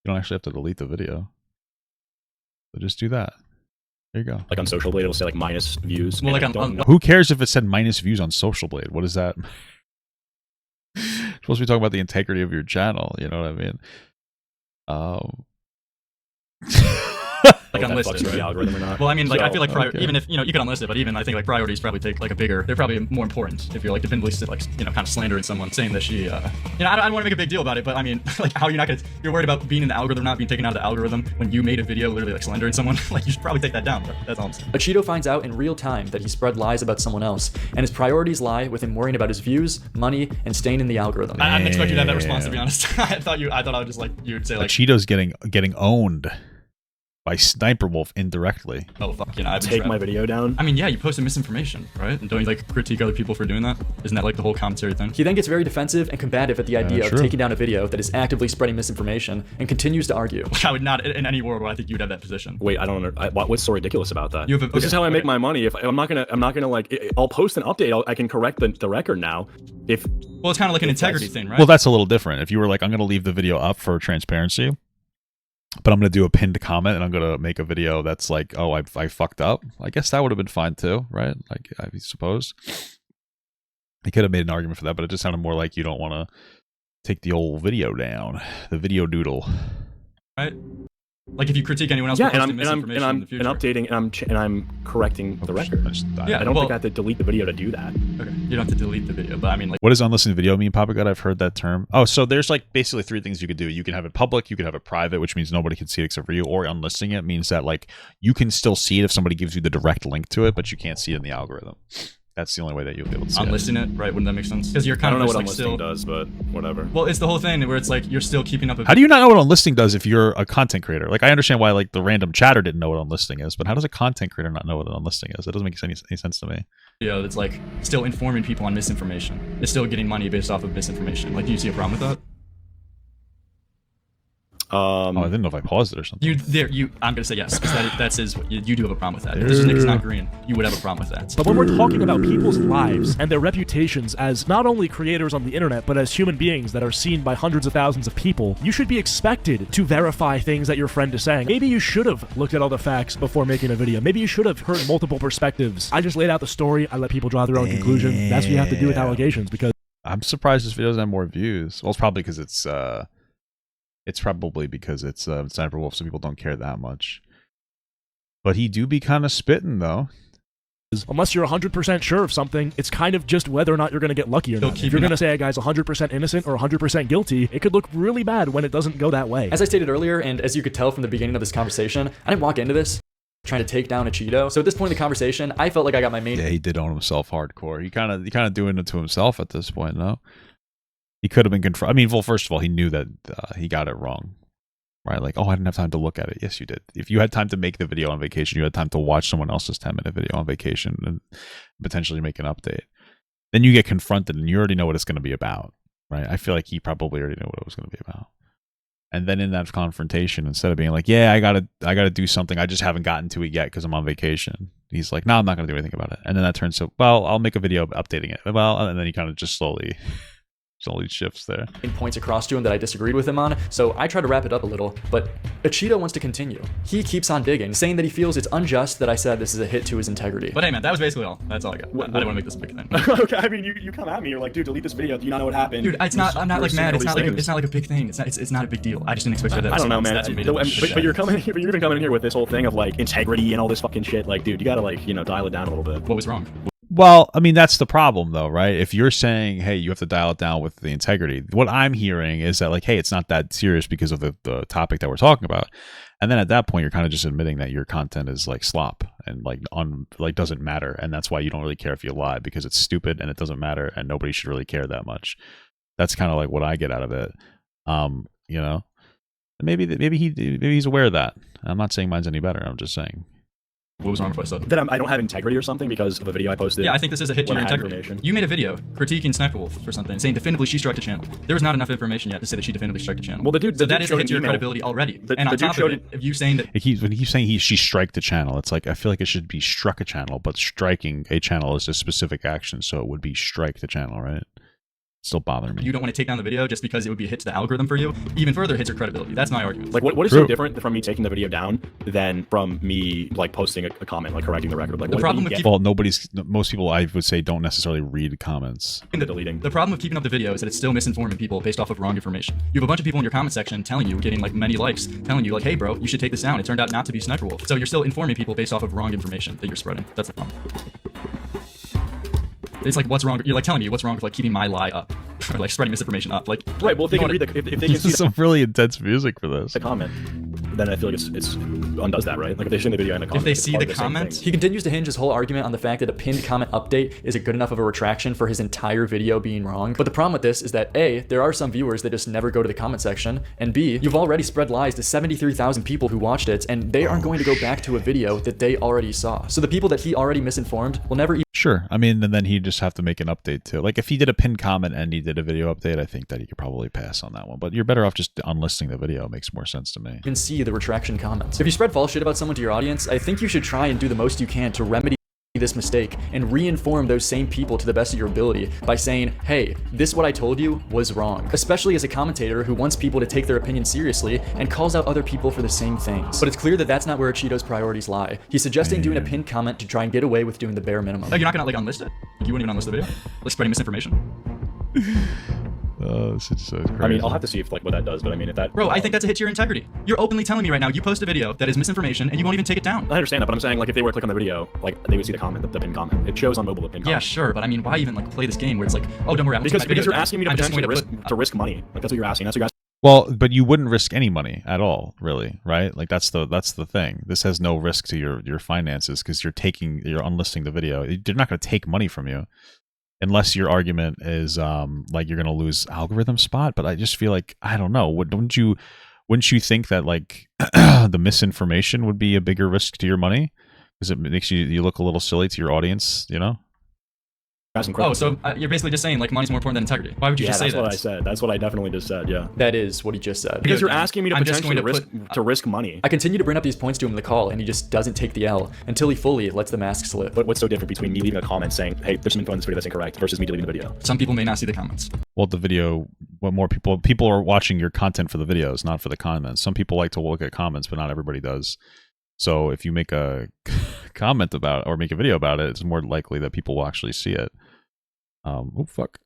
You don't actually have to delete the video. So just do that. There you go. Like on Social Blade, it'll say like minus views. Well, like on Who cares if it said minus views on Social Blade? What is that? You're supposed to be talking about the integrity of your channel. You know what I mean? Like unlist it, right? The algorithm or not. Well, I mean, like So, I feel like even if you can unlist it, but even I think like priorities probably take like a bigger. They're probably more important if you're like definitively like kind of slandering someone, saying that she, I don't want to make a big deal about it, but I mean, like how you're worried about being in the algorithm, not being taken out of the algorithm when you made a video literally like slandering someone. Like you should probably take that down. That's all I'm saying. Acheeto finds out in real time that he spread lies about someone else, and his priorities lie with him worrying about his views, money, and staying in the algorithm. I didn't expect you to have that response, to be honest. I thought I would just like you would say like Acheeto's getting owned by Sniper Wolf indirectly. Oh fuck, Take my video down. I mean, yeah, you posted misinformation, right? And don't you like critique other people for doing that? Isn't that like the whole commentary thing? He then gets very defensive and combative at the idea of true. taking down a video that is actively spreading misinformation and continues to argue. I would not in any world where I think you'd have that position. Wait, I don't know. What's so ridiculous about that? This is how I make my money. If I'm not gonna like, I'll post an update. I can correct the record now. Well, it's kind of like an integrity thing, right? Well, that's a little different. If you were like, I'm going to leave the video up for transparency, but I'm going to do a pinned comment and I'm going to make a video that's like, oh, I fucked up. I guess that would have been fine too, right? Like, I suppose. I could have made an argument for that, but it just sounded more like you don't want to take the old video down, the video doodle. Right? Like if you critique anyone else, yeah, for posting misinformation in the future. updating and I'm correcting the record. Yeah, I don't think I have to delete the video to do that. Okay, you don't have to delete the video, but I mean, like, what does unlisted video mean, Papa God? I've heard that term. Oh, so there's like basically three things you could do. You can have it public, you could have it private, which means nobody can see it except for you, or unlisting it means that like you can still see it if somebody gives you the direct link to it, but you can't see it in the algorithm. That's the only way that you'll be able to see unlisting it, right? Wouldn't that make sense? Because you're kind I don't of know what like unlisting does, but whatever. Well, it's the whole thing where it's like you're still keeping up. How do you not know what unlisting does if you're a content creator? Like, I understand why like the random chatter didn't know what unlisting is, but how does a content creator not know what an unlisting is? It doesn't make any sense to me. Yeah, it's like still informing people on misinformation. It's still getting money based off of misinformation. Like, do you see a problem with that? I didn't know if I paused it or something. I'm gonna say yes, because that says you do have a problem with that. If this nigga's not green, you would have a problem with that. But when we're talking about people's lives and their reputations as not only creators on the internet, but as human beings that are seen by hundreds of thousands of people, you should be expected to verify things that your friend is saying. Maybe you should have looked at all the facts before making a video. Maybe you should have heard multiple perspectives. I just laid out the story. I let people draw their own conclusion. That's what you have to do with allegations, because I'm surprised this video doesn't have more views. Well, it's probably because it's Sniper Wolf, so people don't care that much. But he do be kind of spitting, though. Unless you're 100% sure of something, it's kind of just whether or not you're going to get lucky or not. If you're going to say a guy's 100% innocent or 100% guilty, it could look really bad when it doesn't go that way. As I stated earlier, and as you could tell from the beginning of this conversation, I didn't walk into this trying to take down Acheeto. So at this point in the conversation, I felt like I got my main... Yeah, he did own himself hardcore. He kind of doing it to himself at this point, no? He could have been confronted. I mean, well, first of all, he knew that he got it wrong, right? Like, oh, I didn't have time to look at it. Yes, you did. If you had time to make the video on vacation, you had time to watch someone else's 10-minute video on vacation and potentially make an update. Then you get confronted and you already know what it's going to be about, right? I feel like he probably already knew what it was going to be about. And then in that confrontation, instead of being like, yeah, I gotta do something, I just haven't gotten to it yet because I'm on vacation. He's like, no, I'm not going to do anything about it. And then that turns to, well, I'll make a video updating it. Well, and then he kind of just slowly shifts there. Points across to him that I disagreed with him on, so I try to wrap it up a little, but Acheeto wants to continue. He keeps on digging, saying that he feels it's unjust that I said this is a hit to his integrity. But hey man, that was basically all. That's all I got. I didn't want to make this a big thing. Okay, I mean, you come at me, you're like, dude, delete this video. Do you not know what happened? Dude, I'm not like mad. It's not like a big thing. It's not a big deal. I just didn't expect that. I don't know, man. But you're coming here, but you're even coming in here with this whole thing of like integrity and all this fucking shit. Like, dude, you gotta like, dial it down a little bit. What was wrong? Well, I mean, that's the problem, though, right? If you're saying, hey, you have to dial it down with the integrity, what I'm hearing is that, like, hey, it's not that serious because of the topic that we're talking about. And then at that point, you're kind of just admitting that your content is, like, slop and, like, doesn't matter. And that's why you don't really care if you lie, because it's stupid and it doesn't matter and nobody should really care that much. That's kind of like what I get out of it. you know. Maybe he's aware of that. I'm not saying mine's any better. I'm just saying. What was wrong with what I said? That I don't have integrity or something because of a video I posted. Yeah, I think this is a hit to your integrity. You made a video critiquing Sniper Wolf for something, saying definitively she struck the channel. There was not enough information yet to say that she definitively struck the channel. Well, the dude, so that is a hit to your credibility already. And on top of it, if you saying that when he's saying she strike the channel, it's like I feel like it should be struck a channel, but striking a channel is a specific action, so it would be strike the channel, right? Still bother me. You don't want to take down the video just because it would be a hit to the algorithm for you. Even further hits your credibility. That's my argument. Like, what is so different from me taking the video down than from me like posting a comment, like correcting the record? Like, the problem with most people I would say don't necessarily read comments. Deleting. The problem with keeping up the video is that it's still misinforming people based off of wrong information. You have a bunch of people in your comment section telling you, getting like many likes, telling you like, hey bro, you should take this down. It turned out not to be Sniper Wolf. So you're still informing people based off of wrong information that you're spreading. That's the problem. It's like, what's wrong? You're like telling me what's wrong with like keeping my lie up, or like spreading misinformation up. Like, right? Well, if they can read if they can see some really intense music for this. The comment, then I feel like it's undoes that, right? Like if they see the video and the comment, if they see the comment, he continues to hinge his whole argument on the fact that a pinned comment update is a good enough of a retraction for his entire video being wrong. But the problem with this is that A, there are some viewers that just never go to the comment section, and B, you've already spread lies to 73,000 people who watched it, and they aren't going to go back to a video that they already saw. So the people that he already misinformed will never even. Sure. I mean, and then he'd just have to make an update too. Like if he did a pinned comment and he did a video update, I think that he could probably pass on that one. But you're better off just unlisting the video. It makes more sense to me. You can see the retraction comments. If you spread false shit about someone to your audience, I think you should try and do the most you can to remedy this mistake and reinform those same people to the best of your ability by saying, hey, this what I told you was wrong. Especially as a commentator who wants people to take their opinion seriously and calls out other people for the same things. But it's clear that that's not where Acheeto's priorities lie. He's suggesting doing a pinned comment to try and get away with doing the bare minimum. Oh, you're not gonna like unlist it? You wouldn't even unlist the video? Like spreading misinformation? Oh, this is so crazy. I mean, I'll have to see if like what that does, but I mean, if that. Bro, I think that's a hit to your integrity. You're openly telling me right now you post a video that is misinformation and you won't even take it down. I understand that, but I'm saying like if they were to click on the video, like they would see the comment, the pinned comment. It shows on mobile the pinned comment. Yeah, sure, but I mean, why even like play this game where it's like, oh, don't worry, I'm because you're asking me to potentially risk money. Like that's what you're asking. That's what you're asking. Well, but you wouldn't risk any money at all, really, right? Like that's the thing. This has no risk to your finances because you're unlisting the video. They're not going to take money from you. Unless your argument is like you're gonna lose algorithm spot, but I just feel like I don't know. Wouldn't you think that like the misinformation would be a bigger risk to your money because it makes you look a little silly to your audience, you know? Oh, so you're basically just saying like money's more important than integrity. Why would you just say that? That's what I said. That's what I definitely just said. Yeah. That is what he just said. Because you're asking me to potentially risk money. I continue to bring up these points to him in the call, and he just doesn't take the L until he fully lets the mask slip. But what's so different between me leaving a comment saying, "Hey, there's some info in this video that's incorrect," versus me deleting the video? Some people may not see the comments. Well, the video, what more people are watching your content for the videos, not for the comments. Some people like to look at comments, but not everybody does. So if you make a comment about or make a video about it, it's more likely that people will actually see it. Oh fuck.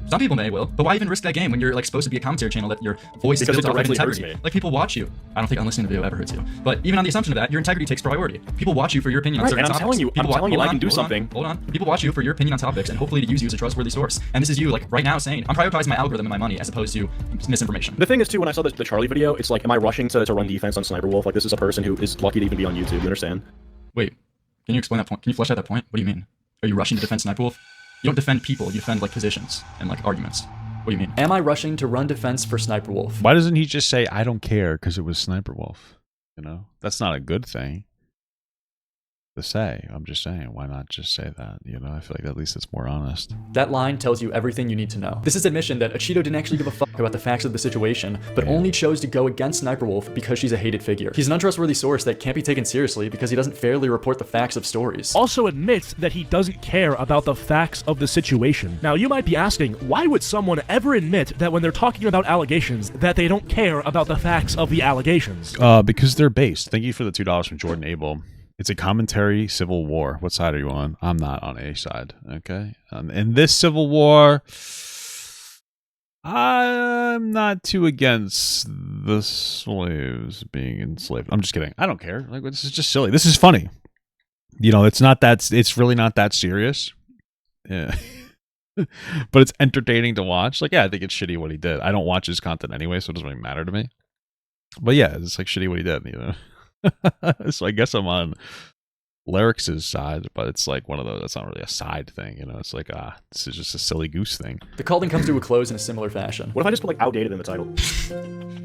Some people will, but why even risk that game when you're like supposed to be a commentary channel that your voice is built off of integrity? Like people watch you. I don't think unlisting the video ever hurts you. But even on the assumption of that, your integrity takes priority. People watch you for your opinion on certain topics. I'm telling you I can do something. Hold on. People watch you for your opinion on topics and hopefully to use you as a trustworthy source. And this is you like right now saying, I'm prioritizing my algorithm and my money as opposed to misinformation. The thing is too, when I saw the Charlie video, it's like, am I rushing to run defense on Sniper Wolf? Like this is a person who is lucky to even be on YouTube. You understand? Wait, can you explain that point? Can you flesh out that point? What do you mean? Are you rushing to defend Sniper Wolf? You don't defend people, you defend like positions and like arguments. What do you mean? Am I rushing to run defense for Sniper Wolf? Why doesn't he just say, I don't care because it was Sniper Wolf? You know, that's not a good thing to say. I'm just saying, why not just say that? You know, I feel like at least it's more honest. That line tells you everything you need to know. This is admission that Acheeto didn't actually give a fuck about the facts of the situation, but only chose to go against Sniper Wolf because she's a hated figure. He's an untrustworthy source that can't be taken seriously because he doesn't fairly report the facts of stories. Also admits that he doesn't care about the facts of the situation. Now, you might be asking, why would someone ever admit that when they're talking about allegations that they don't care about the facts of the allegations? Because they're based. Thank you for the $2 from Jordan Abel. It's a commentary civil war. What side are you on? I'm not on a side. Okay. In this civil war, I'm not too against the slaves being enslaved. I'm just kidding. I don't care. Like this is just silly. This is funny. You know, it's really not that serious. Yeah. But it's entertaining to watch. Like, yeah, I think it's shitty what he did. I don't watch his content anyway, so it doesn't really matter to me. But yeah, it's like shitty what he did, you know. So I guess I'm on Lyrics' side, but it's like one of those, that's not really a side thing, you know. It's like, this is just a silly goose thing. The call then comes to a close in a similar fashion. What if I just put like outdated in the title?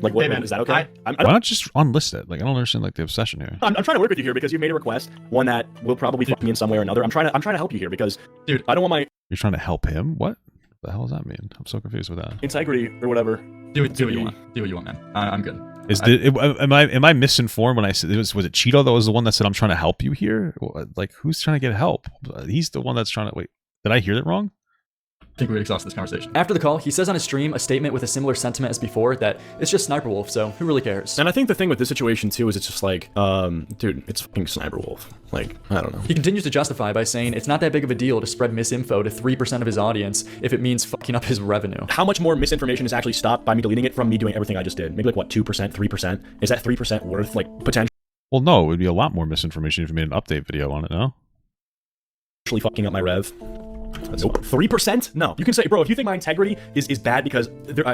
Like, what, Hey, man, is that okay? Why not just unlist it? Like, I don't understand like the obsession here. I'm trying to work with you here because you made a request, one that will probably fuck me in some way or another. I'm trying to help you here because, dude, I don't want my You're trying to help him? What the hell does that mean? I'm so confused with that. integrity or whatever. Do what you want. Do what you want, man. I'm good. Am I misinformed when I said was it Cheeto that was the one that said I'm trying to help you here? Like, who's trying to get help? He's the one that's trying to wait. Did I hear that wrong? I think we exhausted this conversation. After the call, he says on his stream a statement with a similar sentiment as before that it's just Sniper Wolf, so who really cares? And I think the thing with this situation too is it's just like, dude, it's fucking Sniper Wolf. Like, I don't know. He continues to justify by saying it's not that big of a deal to spread misinfo to 3% of his audience if it means fucking up his revenue. How much more misinformation is actually stopped by me deleting it from me doing everything I just did? Maybe like what, 2%, 3%? Is that 3% worth like potentially Well, no, it would be a lot more misinformation if you made an update video on it, no? fucking up my rev? Nope. 3%? No. You can say, bro, if you think my integrity is bad because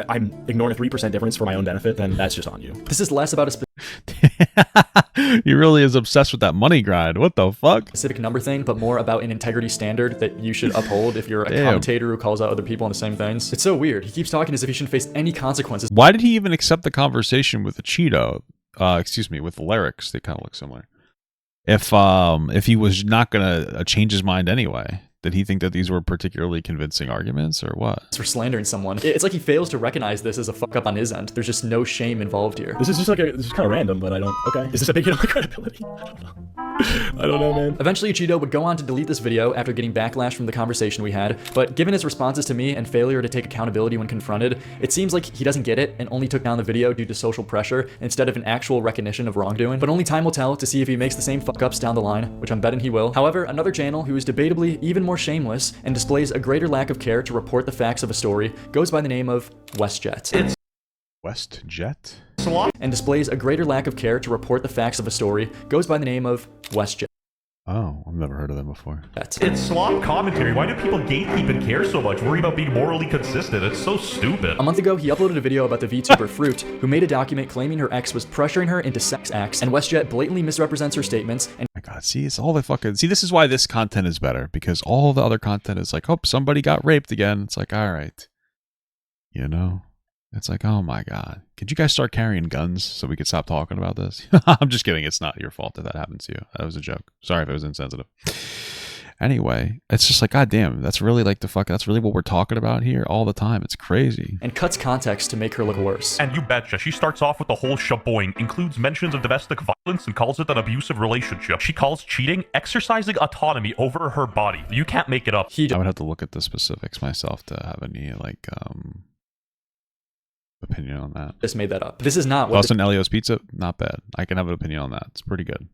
I'm ignoring a 3% difference for my own benefit, then that's just on you. This is less about a He really is obsessed with that money grind. What the fuck? specific number thing, but more about an integrity standard that you should uphold if you're a commentator who calls out other people on the same things. It's so weird. He keeps talking as if he shouldn't face any consequences. Why did he even accept the conversation with the Cheeto? Excuse me, with the lyrics. They kind of look similar. If he was not gonna change his mind anyway. Did he think that these were particularly convincing arguments or what? For slandering someone. It's like he fails to recognize this as a fuck up on his end. There's just no shame involved here. This is just like this is kind of random, but I don't. Okay. Is this a big hit on my credibility? I don't know. I don't know, man. Eventually, Acheeto would go on to delete this video after getting backlash from the conversation we had, but given his responses to me and failure to take accountability when confronted, it seems like he doesn't get it and only took down the video due to social pressure instead of an actual recognition of wrongdoing. But only time will tell to see if he makes the same fuck ups down the line, which I'm betting he will. However, another channel who is debatably even more shameless and displays a greater lack of care to report the facts of a story goes by the name of WestJet. WestJet? And displays a greater lack of care to report the facts of a story goes by the name of WestJet. Oh, I've never heard of them before. It's Slop commentary. Why do people gatekeep and care so much? Worry about being morally consistent. It's so stupid. A month ago, he uploaded a video about the VTuber Fruit, who made a document claiming her ex was pressuring her into sex acts, and WestJet blatantly misrepresents her statements. And oh my God, see, it's all the fucking... See, this is why this content is better, because all the other content is like, oh, somebody got raped again. It's like, all right. You know? It's like, oh my God. Could you guys start carrying guns so we could stop talking about this? I'm just kidding. It's not your fault that that happened to you. That was a joke. Sorry if it was insensitive. Anyway, it's just like, God damn, that's really like that's really what we're talking about here all the time. It's crazy. And cuts context to make her look worse. And you betcha, she starts off with the whole shaboing, includes mentions of domestic violence and calls it an abusive relationship. She calls cheating exercising autonomy over her body. You can't make it up. I would have to look at the specifics myself to have any, like, opinion on that. Just made that up. This is not what Boston Elio's Pizza, not bad. I can have an opinion on that. It's pretty good.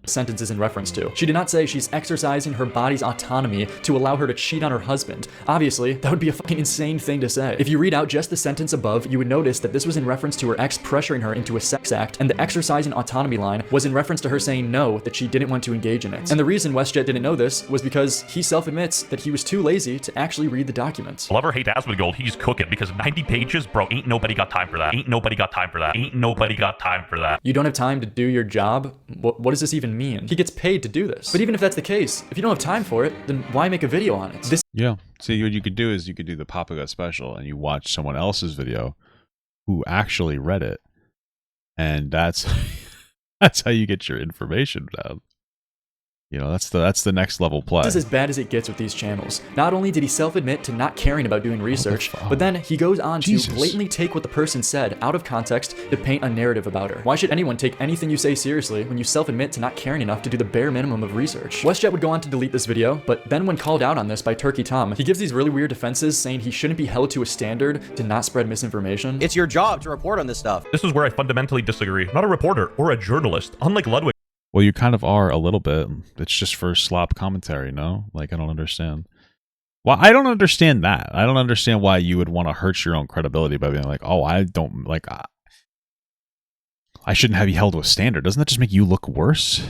Sentence is in reference to. She did not say she's exercising her body's autonomy to allow her to cheat on her husband. Obviously, that would be a fucking insane thing to say. If you read out just the sentence above, you would notice that this was in reference to her ex pressuring her into a sex act, and the exercising autonomy line was in reference to her saying no, that she didn't want to engage in it. And the reason WestJet didn't know this was because he self-admits that he was too lazy to actually read the documents. Love or hate Asmongold, he's cooking because 90 pages, bro, ain't nobody got time for that. Ain't nobody got time for that. Ain't nobody got time for that. You don't have time to do your job? What does this even mean? He gets paid to do this. But even if that's the case, if you don't have time for it, then why make a video on it? Yeah. See, what you could do is you could do the Papaga special and you watch someone else's video who actually read it. And that's that's how you get your information down. You know, that's the next level play. This is as bad as it gets with these channels. Not only did he self-admit to not caring about doing research, but then he goes on to blatantly take what the person said out of context to paint a narrative about her. Why should anyone take anything you say seriously when you self-admit to not caring enough to do the bare minimum of research? WestJet would go on to delete this video, but then when called out on this by Turkey Tom, he gives these really weird defenses saying he shouldn't be held to a standard to not spread misinformation. It's your job to report on this stuff. This is where I fundamentally disagree. I'm not a reporter or a journalist, unlike Ludwig. Well, you kind of are a little bit. It's just for slop commentary, no? Like, I don't understand. Well, I don't understand that. I don't understand why you would want to hurt your own credibility by being like, oh, I don't, like, I shouldn't have you held to a standard. Doesn't that just make you look worse?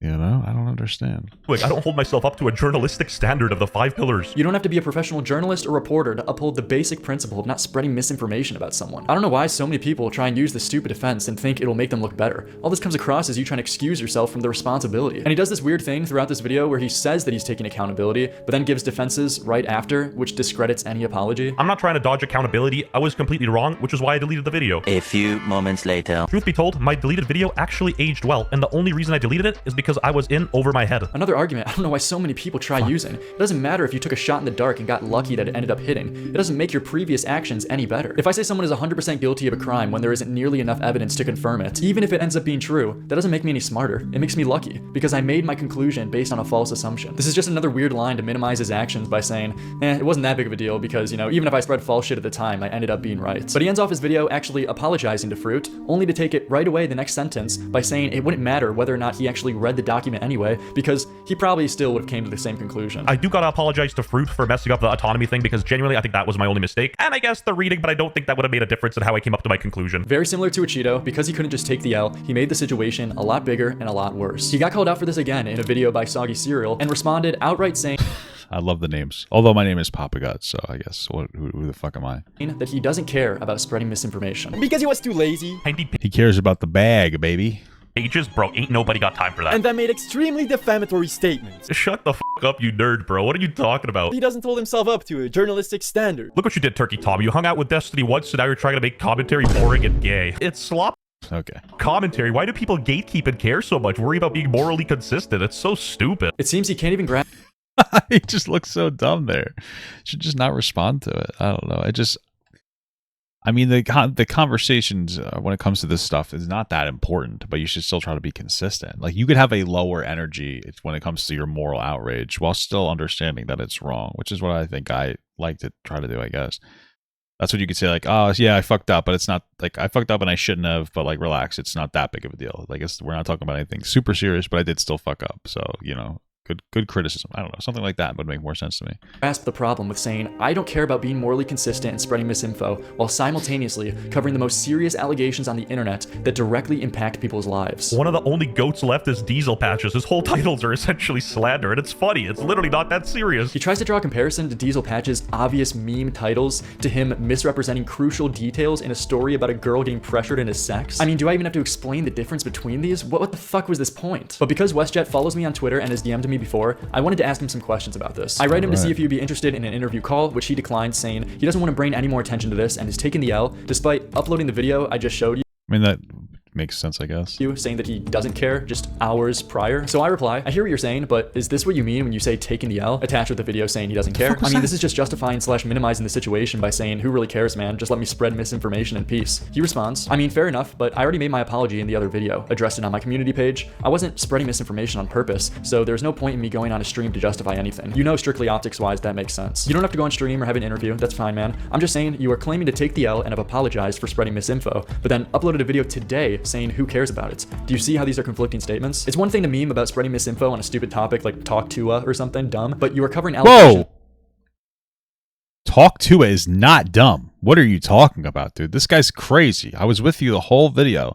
You know, I don't understand. Like, I don't hold myself up to a journalistic standard of the 5 pillars. You don't have to be a professional journalist or reporter to uphold the basic principle of not spreading misinformation about someone. I don't know why so many people try and use this stupid defense and think it'll make them look better. All this comes across as you trying to excuse yourself from the responsibility. And he does this weird thing throughout this video where he says that he's taking accountability, but then gives defenses right after, which discredits any apology. I'm not trying to dodge accountability. I was completely wrong, which is why I deleted the video. A few moments later. Truth be told, my deleted video actually aged well, and the only reason I deleted it is because I was in over my head. Another argument I don't know why so many people try using. It doesn't matter if you took a shot in the dark and got lucky that it ended up hitting. It doesn't make your previous actions any better. If I say someone is 100% guilty of a crime when there isn't nearly enough evidence to confirm it, even if it ends up being true, that doesn't make me any smarter. It makes me lucky, because I made my conclusion based on a false assumption. This is just another weird line to minimize his actions by saying, it wasn't that big of a deal because, you know, even if I spread false shit at the time, I ended up being right. But he ends off his video actually apologizing to Fruit, only to take it right away the next sentence by saying it wouldn't matter whether or not he actually read the document anyway, because he probably still would have came to the same conclusion. I do gotta apologize to Fruit for messing up the autonomy thing, because genuinely I think that was my only mistake. And I guess the reading, but I don't think that would have made a difference in how I came up to my conclusion. Very similar to Acheeto, because he couldn't just take the L, he made the situation a lot bigger and a lot worse. He got called out for this again in a video by Soggy Cereal and responded outright saying I love the names. Although my name is Papa Gut, so I guess who the fuck am I? That he doesn't care about spreading misinformation. Because he was too lazy. He cares about the bag, baby. Pages, bro, ain't nobody got time for that. And then made extremely defamatory statements. Shut the fuck up, you nerd, bro. What are you talking about? He doesn't hold himself up to a journalistic standard. Look what you did, Turkey Tom. You hung out with Destiny once, so now you're trying to make commentary boring and gay. It's slop. Okay. Commentary. Why do people gatekeep and care so much? Worry about being morally consistent. It's so stupid. It seems he can't even grab. He just looks so dumb there. Should just not respond to it. I don't know. I mean, the conversations when it comes to this stuff is not that important, but you should still try to be consistent. Like, you could have a lower energy when it comes to your moral outrage while still understanding that it's wrong, which is what I think I like to try to do, I guess. That's what you could say, like, oh, yeah, I fucked up, but it's not, like, I fucked up and I shouldn't have, but, like, relax, it's not that big of a deal. Like, we're not talking about anything super serious, but I did still fuck up. So, you know, good criticism. I don't know, something like that would make more sense to me. Grasp the problem with saying, I don't care about being morally consistent and spreading misinfo, while simultaneously covering the most serious allegations on the internet that directly impact people's lives. One of the only goats left is Diesel Patches. His whole titles are essentially slander, and it's funny. It's literally not that serious. He tries to draw a comparison to Diesel Patch's obvious meme titles to him misrepresenting crucial details in a story about a girl getting pressured into sex. I mean, do I even have to explain the difference between these? What the fuck was this point? But because WestJet follows me on Twitter and has DM'd me before, I wanted to ask him some questions about this. I write him to see if he'd be interested in an interview call, which he declined, saying he doesn't want to bring any more attention to this and is taking the L, despite uploading the video I just showed you. I mean, that makes sense, I guess. Saying that he doesn't care just hours prior. So I reply, I hear what you're saying, but is this what you mean when you say taking the L? Attached with the video saying he doesn't care. I mean, this is just justifying / minimizing the situation by saying, who really cares, man? Just let me spread misinformation in peace. He responds, I mean, fair enough, but I already made my apology in the other video, addressed it on my community page. I wasn't spreading misinformation on purpose, so there's no point in me going on a stream to justify anything. You know, strictly optics wise, that makes sense. You don't have to go on stream or have an interview, that's fine, man. I'm just saying you are claiming to take the L and have apologized for spreading misinfo, but then uploaded a video today saying who cares about it. Do you see how these are conflicting statements? It's one thing to meme about spreading misinfo on a stupid topic like Talk to or something dumb, but you are covering allegations. Whoa! Talk to is not dumb. What are you talking about, dude? This guy's crazy. I was with you the whole video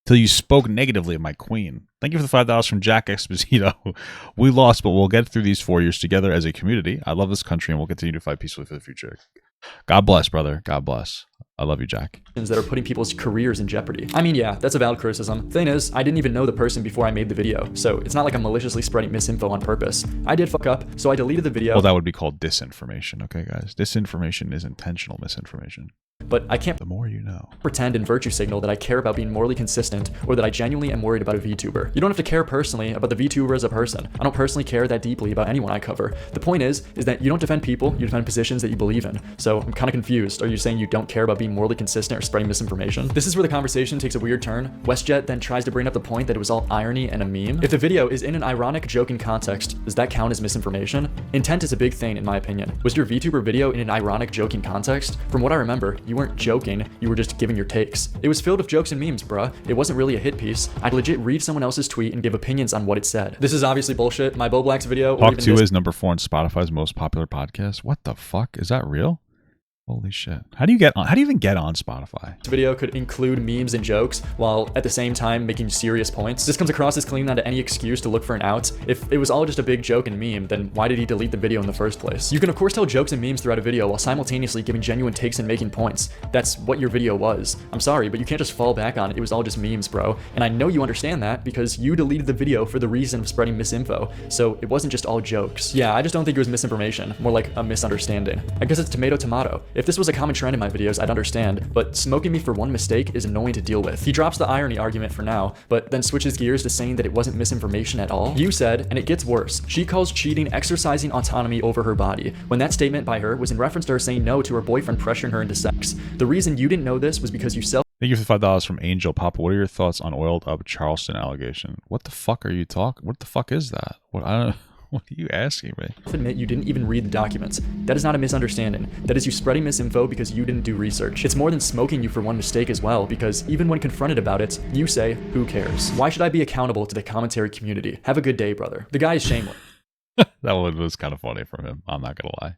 till you spoke negatively of my queen. Thank you for the $5 from Jack Esposito. We lost, but we'll get through these 4 years together as a community. I love this country and we'll continue to fight peacefully for the future. God bless, brother. God bless. I love you, Jack. That are putting people's careers in jeopardy. I mean, yeah, that's a valid criticism. Thing is, I didn't even know the person before I made the video, so it's not like I'm maliciously spreading misinfo on purpose. I did fuck up, so I deleted the video. Well, that would be called disinformation, okay, guys? Disinformation is intentional misinformation. But I can't the more you know. Pretend and virtue signal that I care about being morally consistent or that I genuinely am worried about a VTuber. You don't have to care personally about the VTuber as a person. I don't personally care that deeply about anyone I cover. The point is that you don't defend people, you defend positions that you believe in. So I'm kind of confused. Are you saying you don't care about being morally consistent or spreading misinformation? This is where the conversation takes a weird turn. WestJet then tries to bring up the point that it was all irony and a meme. If the video is in an ironic, joking context, does that count as misinformation? Intent is a big thing in my opinion. Was your VTuber video in an ironic, joking context? From what I remember, you weren't joking, you were just giving your takes. It was filled with jokes and memes, bruh. It wasn't really a hit piece. I'd legit read someone else's tweet and give opinions on what it said. This is obviously bullshit. My Bo Black's video. Talk to is number 4 on Spotify's most popular podcast. What the fuck? Is that real? Holy shit. How do you even get on Spotify? This video could include memes and jokes while at the same time making serious points. This comes across as clinging onto any excuse to look for an out. If it was all just a big joke and meme, then why did he delete the video in the first place? You can of course tell jokes and memes throughout a video while simultaneously giving genuine takes and making points. That's what your video was. I'm sorry, but you can't just fall back on it. It was all just memes, bro. And I know you understand that because you deleted the video for the reason of spreading misinfo. So it wasn't just all jokes. Yeah, I just don't think it was misinformation, more like a misunderstanding. I guess it's tomato. If this was a common trend in my videos, I'd understand, but smoking me for one mistake is annoying to deal with. He drops the irony argument for now, but then switches gears to saying that it wasn't misinformation at all. You said, and it gets worse, she calls cheating exercising autonomy over her body, when that statement by her was in reference to her saying no to her boyfriend pressuring her into sex. The reason you didn't know this was because you Thank you for $5 from Angel Papa. What are your thoughts on oiled up Charleston allegation? What the fuck are you talking? What the fuck is that? What are you asking me? Admit you didn't even read the documents. That is not a misunderstanding. That is you spreading misinfo because you didn't do research. It's more than smoking you for one mistake as well, because even when confronted about it, you say, who cares? Why should I be accountable to the commentary community? Have a good day, brother. The guy is shameless. That one was kind of funny from him. I'm not gonna lie.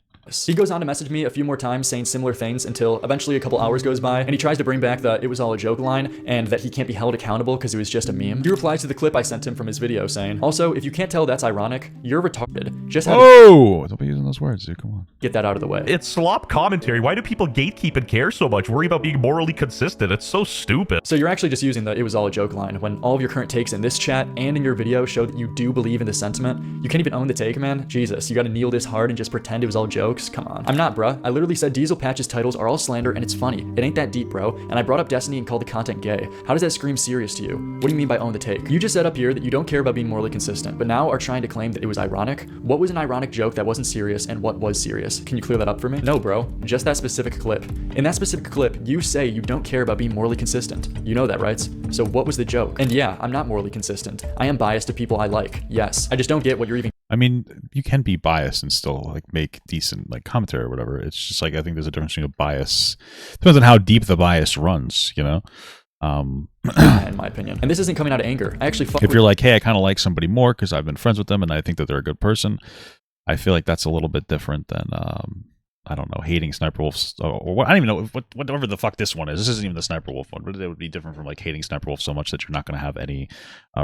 He goes on to message me a few more times saying similar things until eventually a couple hours goes by and he tries to bring back the "it was all a joke" line and that he can't be held accountable because it was just a meme. He replies to the clip I sent him from his video saying, also, if you can't tell that's ironic, you're retarded. Just have don't be using those words, dude. Come on. Get that out of the way. It's slop commentary. Why do people gatekeep and care so much? Worry about being morally consistent. It's so stupid. So you're actually just using the "it was all a joke" line when all of your current takes in this chat and in your video show that you do believe in the sentiment. You can't even own the take, man. Jesus, you gotta kneel this hard and just pretend it was all jokes? Come on. I'm not, bruh. I literally said Diesel Patch's titles are all slander and it's funny. It ain't that deep, bro. And I brought up Destiny and called the content gay. How does that scream serious to you? What do you mean by own the take? You just said up here that you don't care about being morally consistent, but now are trying to claim that it was ironic. What was an ironic joke that wasn't serious and what was serious? Can you clear that up for me? No, bro. Just that specific clip. In that specific clip, you say you don't care about being morally consistent. You know that, right? So what was the joke? And yeah, I'm not morally consistent. I am biased to people I like. Yes. I just don't get what you're even. I mean, you can be biased and still like make decent like commentary or whatever. It's just like I think there's a difference between a bias. Depends on how deep the bias runs, you know. In my opinion, and this isn't coming out of anger. I actually. If you're like, hey, I kind of like somebody more because I've been friends with them and I think that they're a good person, I feel like that's a little bit different than I don't know, hating Sniper Wolf, or what, I don't even know whatever the fuck this one is. This isn't even the Sniper Wolf one, but it would be different from like hating Sniper Wolf so much that you're not going to have any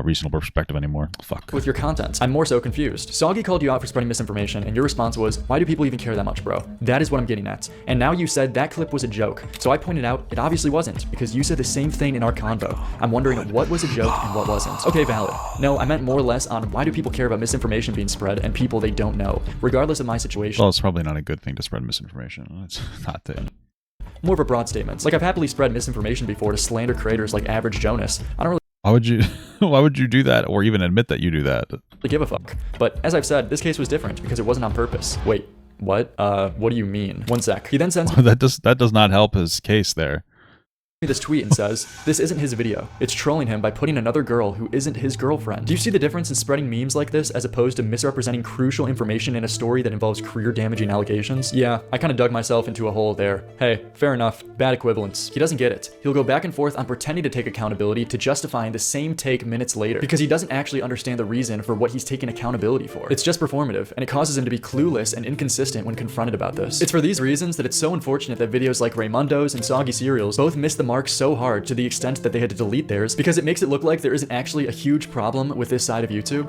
reasonable perspective anymore. Fuck. With your content, I'm more so confused. Soggy called you out for spreading misinformation, and your response was, why do people even care that much, bro? That is what I'm getting at. And now you said that clip was a joke. So I pointed out it obviously wasn't, because you said the same thing in our convo. I'm wondering what was a joke and what wasn't. Okay, valid. No, I meant more or less on why do people care about misinformation being spread and people they don't know, regardless of my situation. Well, it's probably not a good thing to spread misinformation. It's not that. More of a broad statement. Like I've happily spread misinformation before to slander creators like Average Jonas. I don't really why would you do that or even admit that you do that? give a fuck. But as I've said, this case was different because it wasn't on purpose. Wait, what? What do you mean? One sec. He then sends that does not help his case there. This tweet and says, this isn't his video. It's trolling him by putting another girl who isn't his girlfriend. Do you see the difference in spreading memes like this as opposed to misrepresenting crucial information in a story that involves career damaging allegations? Yeah, I kind of dug myself into a hole there. Hey, fair enough. Bad equivalence. He doesn't get it. He'll go back and forth on pretending to take accountability to justifying the same take minutes later because he doesn't actually understand the reason for what he's taking accountability for. It's just performative, and it causes him to be clueless and inconsistent when confronted about this. It's for these reasons that it's so unfortunate that videos like Raymundo's and Soggy Cereals both miss the mark so hard to the extent that they had to delete theirs because it makes it look like there isn't actually a huge problem with this side of YouTube.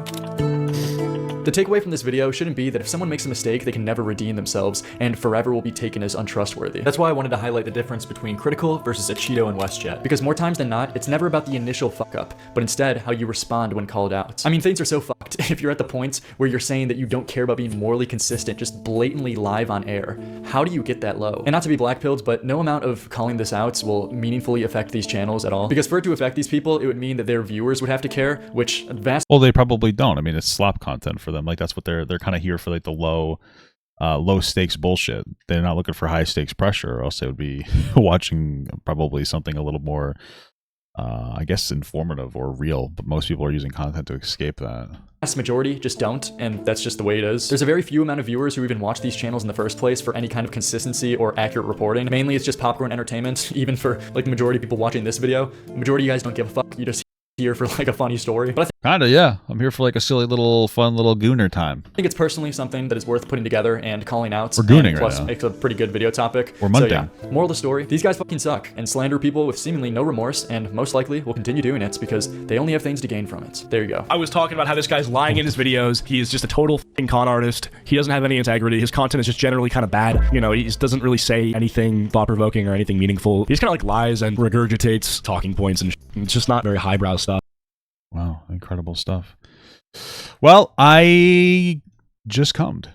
The takeaway from this video shouldn't be that if someone makes a mistake, they can never redeem themselves and forever will be taken as untrustworthy. That's why I wanted to highlight the difference between Critical versus Acheeto and WestJet, because more times than not, it's never about the initial fuck up, but instead how you respond when called out. I mean, things are so fucked if you're at the point where you're saying that you don't care about being morally consistent just blatantly live on air. How do you get that low? And not to be blackpilled, but no amount of calling this out will meaningfully affect these channels at all, because for it to affect these people, it would mean that their viewers would have to care, which well, they probably don't. I mean, it's slop content for them. Like that's what they're kind of here for, like the low stakes bullshit. They're not looking for high stakes pressure, or else they would be watching probably something a little more I guess informative or real, but most people are using content to escape that. Vast majority just don't, and that's just the way it is. There's a very few amount of viewers who even watch these channels in the first place for any kind of consistency or accurate reporting. Mainly it's just popcorn entertainment, even for like the majority of people watching this video. The majority of you guys don't give a fuck, you just here for like a funny story. But I think Kinda, yeah. I'm here for like a silly little, fun little gooner time. I think it's personally something that is worth putting together and calling out. We're gooning and plus, right now. makes a pretty good video topic. We're So munting. yeah, moral of the story, these guys fucking suck and slander people with seemingly no remorse and most likely will continue doing it because they only have things to gain from it. There you go. I was talking about how this guy's lying in his videos. He is just a total fucking con artist. He doesn't have any integrity. His content is just generally kind of bad. You know, he just doesn't really say anything thought-provoking or anything meaningful. He just kind of like lies and regurgitates talking points and it's just not very highbrow stuff. Wow, incredible stuff. Well, I just cummed.